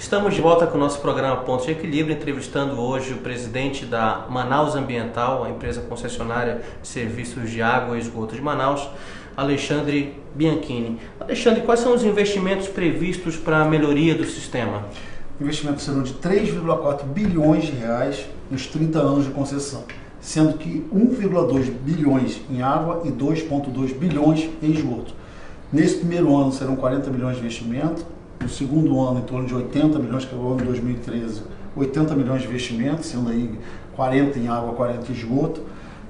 Estamos de volta com o nosso programa Pontos de Equilíbrio, entrevistando hoje o presidente da Manaus Ambiental, a empresa concessionária de serviços de água e esgoto de Manaus, Alexandre Bianchini. Alexandre, quais são os investimentos previstos para a melhoria do sistema? Investimentos serão de 3,4 bilhões de reais nos 30 anos de concessão, sendo que 1,2 bilhões em água e 2,2 bilhões em esgoto. Nesse primeiro ano serão 40 milhões de investimento, no segundo ano em torno de 80 milhões, que é o ano de 2013, 80 milhões de investimento, sendo aí 40 em água, 40 em esgoto.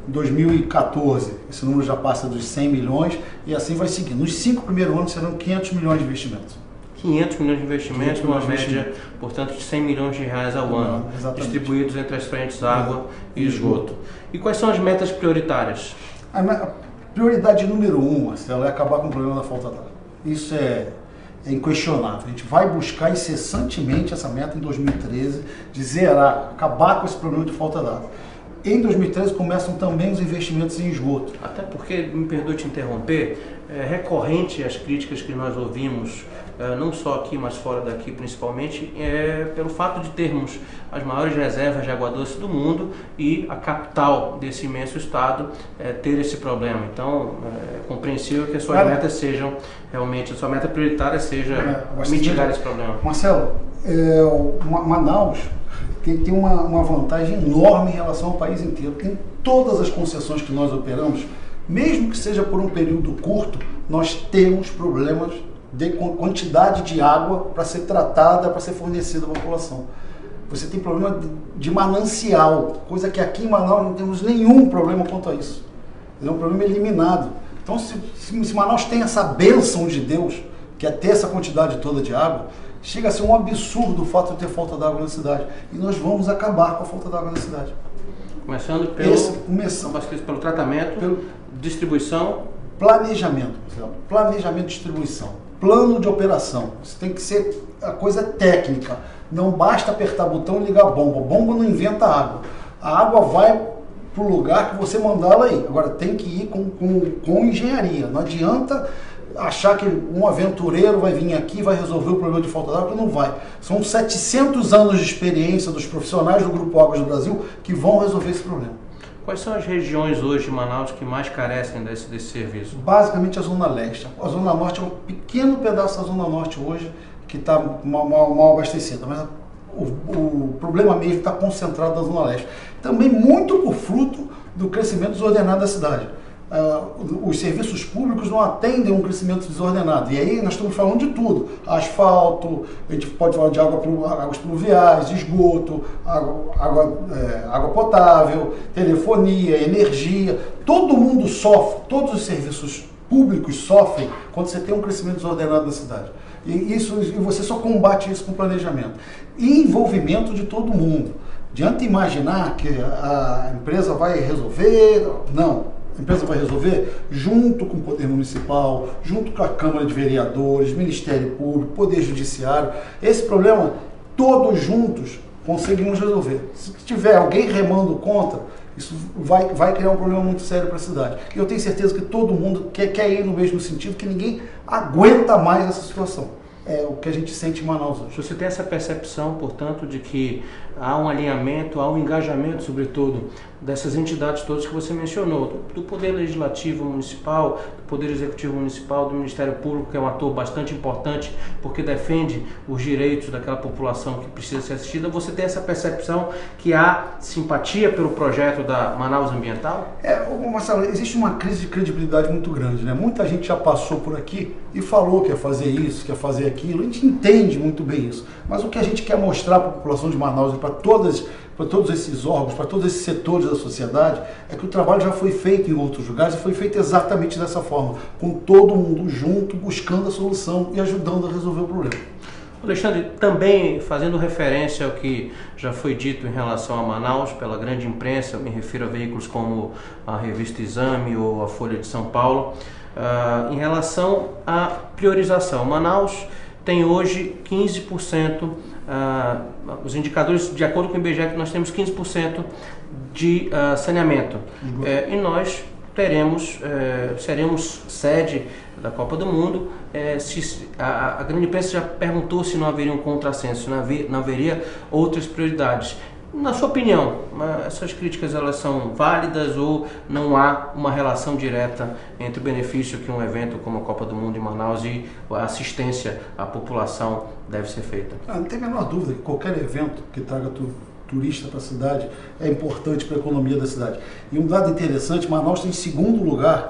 Em 2014, esse número já passa dos 100 milhões e assim vai seguindo. Nos 5 primeiros anos serão 500 milhões de investimentos. 500 milhões de investimentos, numa média, portanto, de 100 milhões de reais ao ano, distribuídos entre as frentes água e esgoto. E quais são as metas prioritárias? A prioridade número 1, Marcelo, é acabar com o problema da falta d'água. Isso é inquestionável. A gente vai buscar incessantemente essa meta em 2013, de zerar, acabar com esse problema de falta d'água. Em 2013 começam também os investimentos em esgoto. Até porque, me perdoe te interromper, é recorrente as críticas que nós ouvimos, não só aqui, mas fora daqui principalmente, pelo fato de termos as maiores reservas de água doce do mundo e a capital desse imenso estado ter esse problema. Então, é compreensível que as suas metas sejam realmente, a sua meta prioritária seja mitigar esse problema. Marcelo, Manaus tem uma vantagem enorme em relação ao país inteiro. Em todas as concessões que nós operamos, mesmo que seja por um período curto, nós temos problemas de quantidade de água para ser tratada, para ser fornecida à população. Você tem problema de manancial, coisa que aqui em Manaus não temos nenhum problema quanto a isso. É um problema eliminado. Então, se Manaus tem essa bênção de Deus, que é ter essa quantidade toda de água, chega a ser um absurdo o fato de ter falta d'água na cidade. E nós vamos acabar com a falta d'água na cidade. Começando pelo tratamento, distribuição, planejamento, planejamento de distribuição, plano de operação. Isso tem que ser a coisa técnica. Não basta apertar botão e ligar a bomba. A bomba não inventa água. A água vai para o lugar que você mandar ela ir. Agora tem que ir com engenharia. Não adianta achar que um aventureiro vai vir aqui e vai resolver o problema de falta d'água, que não vai. São 700 anos de experiência dos profissionais do Grupo Águas do Brasil que vão resolver esse problema. Quais são as regiões hoje em Manaus que mais carecem desse serviço? Basicamente a Zona Leste. A Zona Norte é um pequeno pedaço da Zona Norte hoje que está mal abastecida, mas o problema mesmo está concentrado na Zona Leste. Também muito por fruto do crescimento desordenado da cidade. Os serviços públicos não atendem um crescimento desordenado. E aí nós estamos falando de tudo. Asfalto, a gente pode falar de águas pluviais, esgoto, água potável, telefonia, energia. Todo mundo sofre, todos os serviços públicos sofrem quando você tem um crescimento desordenado na cidade. E você só combate isso com planejamento. E envolvimento de todo mundo. Diante de imaginar que a empresa vai resolver, não. A empresa vai resolver junto com o Poder Municipal, junto com a Câmara de Vereadores, Ministério Público, Poder Judiciário. Esse problema, todos juntos, conseguimos resolver. Se tiver alguém remando contra, isso vai criar um problema muito sério para a cidade. E eu tenho certeza que todo mundo quer ir no mesmo sentido, que ninguém aguenta mais essa situação. É o que a gente sente em Manaus hoje. Você tem essa percepção, portanto, de que há um alinhamento, há um engajamento, sobretudo, dessas entidades todas que você mencionou, do Poder Legislativo Municipal, do Poder Executivo Municipal, do Ministério Público, que é um ator bastante importante, porque defende os direitos daquela população que precisa ser assistida. Você tem essa percepção que há simpatia pelo projeto da Manaus Ambiental? Marcelo, existe uma crise de credibilidade muito grande, né? Muita gente já passou por aqui e falou que ia fazer isso, que ia fazer aquilo. A gente entende muito bem isso. Mas o que a gente quer mostrar para a população de Manaus e para todos esses órgãos, para todos esses setores da sociedade, é que o trabalho já foi feito em outros lugares e foi feito exatamente dessa forma, com todo mundo junto, buscando a solução e ajudando a resolver o problema. Alexandre, também fazendo referência ao que já foi dito em relação a Manaus pela grande imprensa, eu me refiro a veículos como a revista Exame ou a Folha de São Paulo, em relação à priorização. Manaus tem hoje 15%, os indicadores, de acordo com o IBGE, nós temos 15% de saneamento. E nós seremos sede da Copa do Mundo. A grande imprensa já perguntou se não haveria um contrassenso, se não haveria outras prioridades. Na sua opinião, essas críticas elas são válidas ou não há uma relação direta entre o benefício que um evento como a Copa do Mundo em Manaus e a assistência à população deve ser feita? Não tem a menor dúvida que qualquer evento que traga turista para a cidade é importante para a economia da cidade. E um dado interessante, Manaus tem segundo lugar,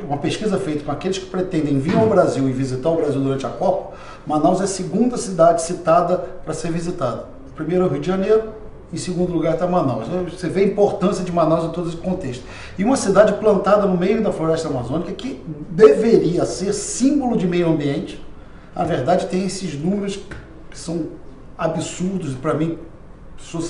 uma pesquisa feita com aqueles que pretendem vir ao Brasil e visitar o Brasil durante a Copa, Manaus é a segunda cidade citada para ser visitada. Primeiro é o Rio de Janeiro, em segundo lugar está Manaus. Você vê a importância de Manaus em todo esse contexto. E uma cidade plantada no meio da floresta amazônica que deveria ser símbolo de meio ambiente, na verdade tem esses números que são absurdos, para mim, sou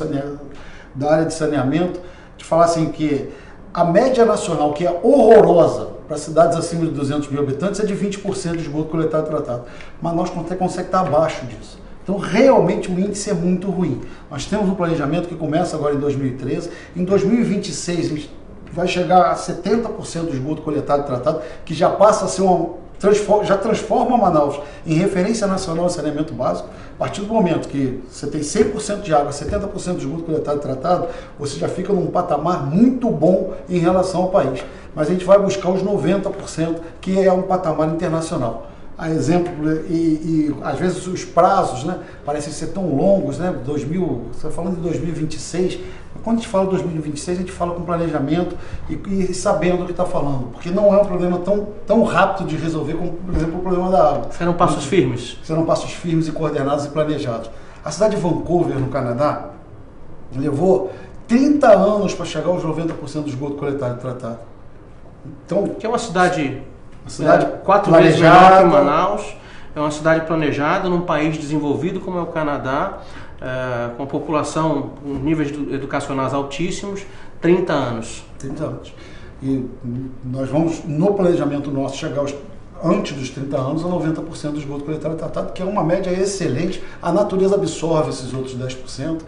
da área de saneamento, de falar assim que a média nacional, que é horrorosa para cidades acima de 200 mil habitantes, é de 20% de esgoto coletado e tratado. Manaus consegue estar abaixo disso. Então, realmente, o índice é muito ruim. Nós temos um planejamento que começa agora em 2013. Em 2026, a gente vai chegar a 70% do esgoto coletado e tratado, que já passa a ser já transforma Manaus em referência nacional de saneamento básico. A partir do momento que você tem 100% de água, 70% de esgoto coletado e tratado, você já fica num patamar muito bom em relação ao país. Mas a gente vai buscar os 90%, que é um patamar internacional. A exemplo, e às vezes os prazos, né, parecem ser tão longos, né, você está falando de 2026, quando a gente fala de 2026, a gente fala com planejamento e sabendo o que está falando, porque não é um problema tão rápido de resolver como, por exemplo, o problema da água. Serão passos firmes. Serão passos firmes e coordenados e planejados. A cidade de Vancouver, no Canadá, levou 30 anos para chegar aos 90% do esgoto coletado e tratado. Então, que é uma cidade 4 vezes menor que Manaus, é uma cidade planejada num país desenvolvido como é o Canadá, com a população com níveis educacionais altíssimos, 30 anos. 30 anos. E nós vamos, no planejamento nosso, chegar antes dos 30 anos a 90% do esgoto coletado e tratado, que é uma média excelente. A natureza absorve esses outros 10%.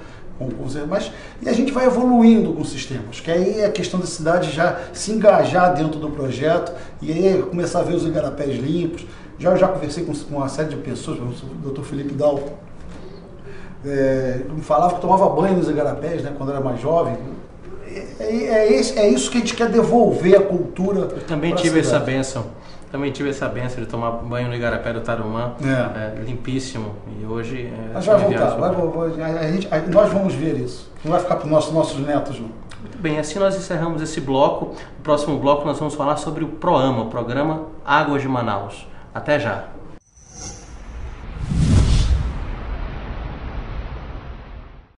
E a gente vai evoluindo com sistemas, que aí é a questão da cidade já se engajar dentro do projeto e aí começar a ver os igarapés limpos. Já conversei com uma série de pessoas, o Dr. Felipe Dalton, me falava que tomava banho nos igarapés, né, quando era mais jovem. É isso que a gente quer devolver a cultura. Eu também tive essa bênção. De tomar banho no Igarapé do Tarumã, limpíssimo, e hoje mas vai voltar, nós vamos ver isso, não vai ficar para os nossos netos não. Muito bem, assim nós encerramos esse bloco. No próximo bloco nós vamos falar sobre o PROAMA, o Programa Águas de Manaus. Até já!